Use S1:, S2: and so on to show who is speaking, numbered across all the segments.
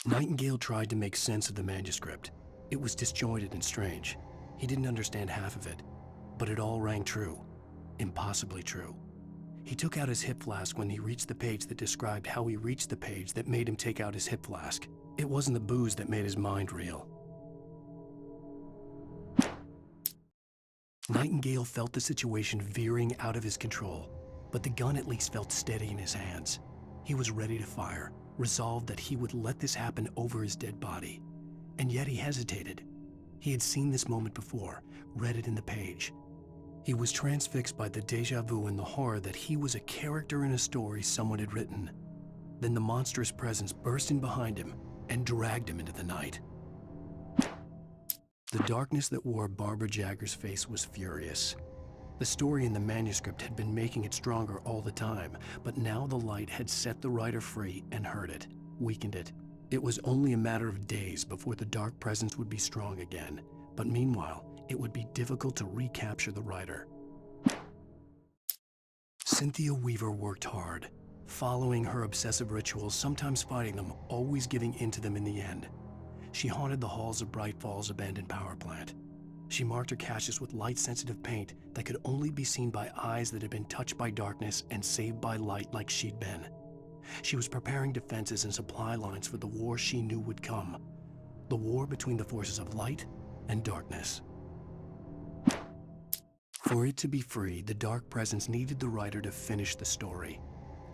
S1: Nightingale tried to make sense of the manuscript. It was disjointed and strange. He didn't understand half of it, but it all rang true. Impossibly true. He took out his hip flask when he reached the page that described how he reached the page that made him take out his hip flask. It wasn't the booze that made his mind reel. Nightingale felt the situation veering out of his control, but the gun at least felt steady in his hands. He was ready to fire, resolved that he would let this happen over his dead body. And yet he hesitated. He had seen this moment before, read it in the page. He was transfixed by the déjà vu and the horror that he was a character in a story someone had written. Then the monstrous presence burst in behind him and dragged him into the night. The darkness that wore Barbara Jagger's face was furious. The story in the manuscript had been making it stronger all the time, but now the light had set the writer free and hurt it, weakened it. It was only a matter of days before the dark presence would be strong again, but meanwhile, it would be difficult to recapture the writer. Cynthia Weaver worked hard, following her obsessive rituals, sometimes fighting them, always giving in to them in the end. She haunted the halls of Bright Falls abandoned power plant. She marked her caches with light-sensitive paint that could only be seen by eyes that had been touched by darkness and saved by light like she'd been. She was preparing defenses and supply lines for the war she knew would come. The war between the forces of light and darkness. For it to be free, the dark presence needed the writer to finish the story.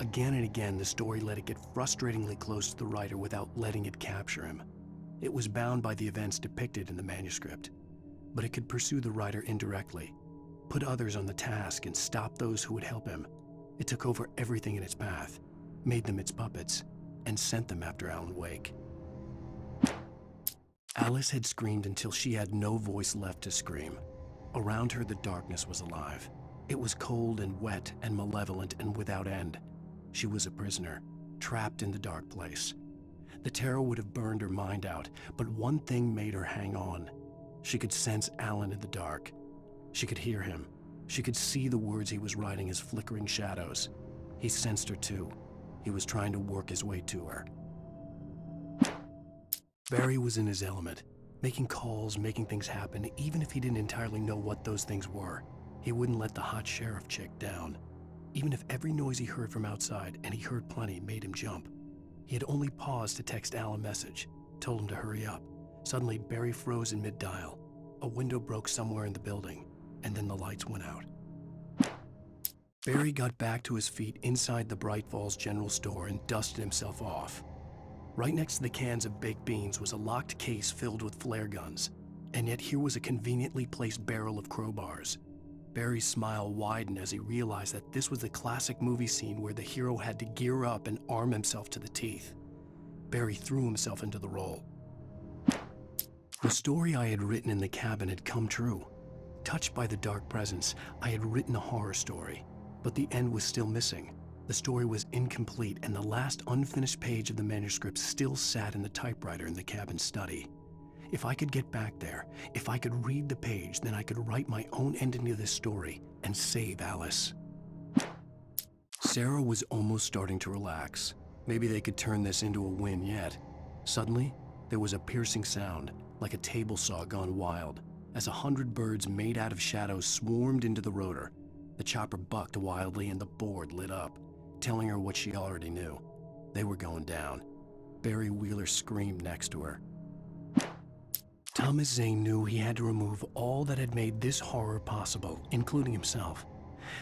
S1: Again and again, the story let it get frustratingly close to the writer without letting it capture him. It was bound by the events depicted in the manuscript, but it could pursue the writer indirectly, put others on the task and stop those who would help him. It took over everything in its path, made them its puppets, and sent them after Alan Wake. Alice had screamed until she had no voice left to scream. Around her, the darkness was alive. It was cold and wet and malevolent and without end. She was a prisoner, trapped in the dark place. The terror would have burned her mind out, but one thing made her hang on. She could sense Alan in the dark. She could hear him. She could see the words he was writing as flickering shadows. He sensed her too. He was trying to work his way to her. Barry was in his element, making calls, making things happen, even if he didn't entirely know what those things were. He wouldn't let the hot sheriff chick down. Even if every noise he heard from outside, and he heard plenty, made him jump. He had only paused to text Al a message, told him to hurry up. Suddenly, Barry froze in mid-dial. A window broke somewhere in the building, and then the lights went out. Barry got back to his feet inside the Bright Falls General Store and dusted himself off. Right next to the cans of baked beans was a locked case filled with flare guns, and yet here was a conveniently placed barrel of crowbars. Barry's smile widened as he realized that this was the classic movie scene where the hero had to gear up and arm himself to the teeth. Barry threw himself into the role. The story I had written in the cabin had come true. Touched by the dark presence, I had written a horror story, but the end was still missing. The story was incomplete, and the last unfinished page of the manuscript still sat in the typewriter in the cabin study. If I could get back there, if I could read the page, then I could write my own ending to this story and save Alice. Sarah was almost starting to relax. Maybe they could turn this into a win yet. Suddenly, there was a piercing sound, like a table saw gone wild, as 100 birds made out of shadows swarmed into the rotor. The chopper bucked wildly and the board lit up, telling her what she already knew. They were going down. Barry Wheeler screamed next to her. Thomas Zane knew he had to remove all that had made this horror possible, including himself.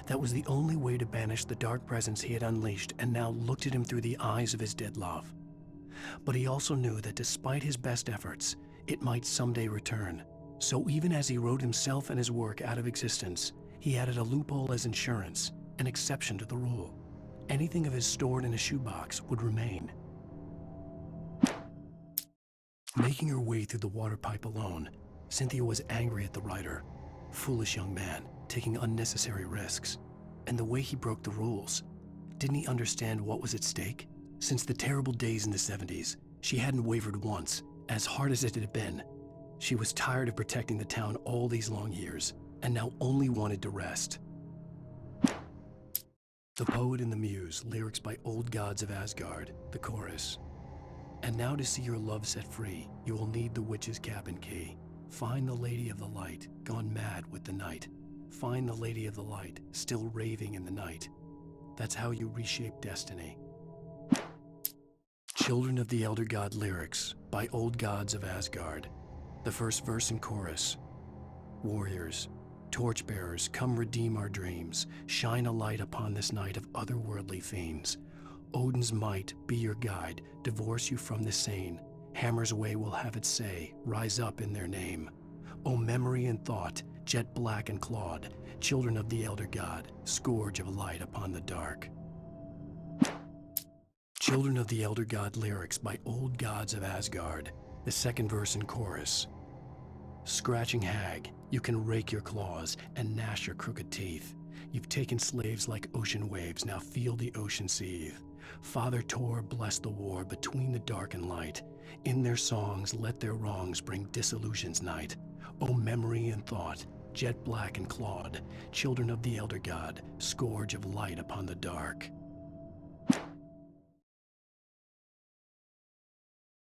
S1: That was the only way to banish the dark presence he had unleashed and now looked at him through the eyes of his dead love. But he also knew that despite his best efforts, it might someday return. So even as he wrote himself and his work out of existence, he added a loophole as insurance, an exception to the rule. Anything of his stored in a shoebox would remain. Making her way through the water pipe alone, Cynthia was angry at the writer. Foolish young man, taking unnecessary risks. And the way he broke the rules. Didn't he understand what was at stake? Since the terrible days in the 70s, she hadn't wavered once, as hard as it had been. She was tired of protecting the town all these long years, and now only wanted to rest. The Poet and the Muse, lyrics by Old Gods of Asgard, the chorus. And now to see your love set free, you will need the witch's cabin key. Find the Lady of the Light, gone mad with the night. Find the Lady of the Light, still raving in the night. That's how you reshape destiny. Children of the Elder God lyrics by Old Gods of Asgard. The first verse and chorus. Warriors, torchbearers, come redeem our dreams. Shine a light upon this night of otherworldly fiends. Odin's might be your guide, divorce you from the sane. Hammer's way will have its say, rise up in their name. O memory and thought, jet black and clawed, children of the Elder God, scourge of light upon the dark. Children of the Elder God lyrics by Old Gods of Asgard. The second verse and chorus. Scratching hag, you can rake your claws and gnash your crooked teeth. You've taken slaves like ocean waves, now feel the ocean seethe. Father Tor bless the war between the dark and light. In their songs let their wrongs bring disillusion's night. O memory and thought, jet black and clawed, children of the Elder God, scourge of light upon the dark.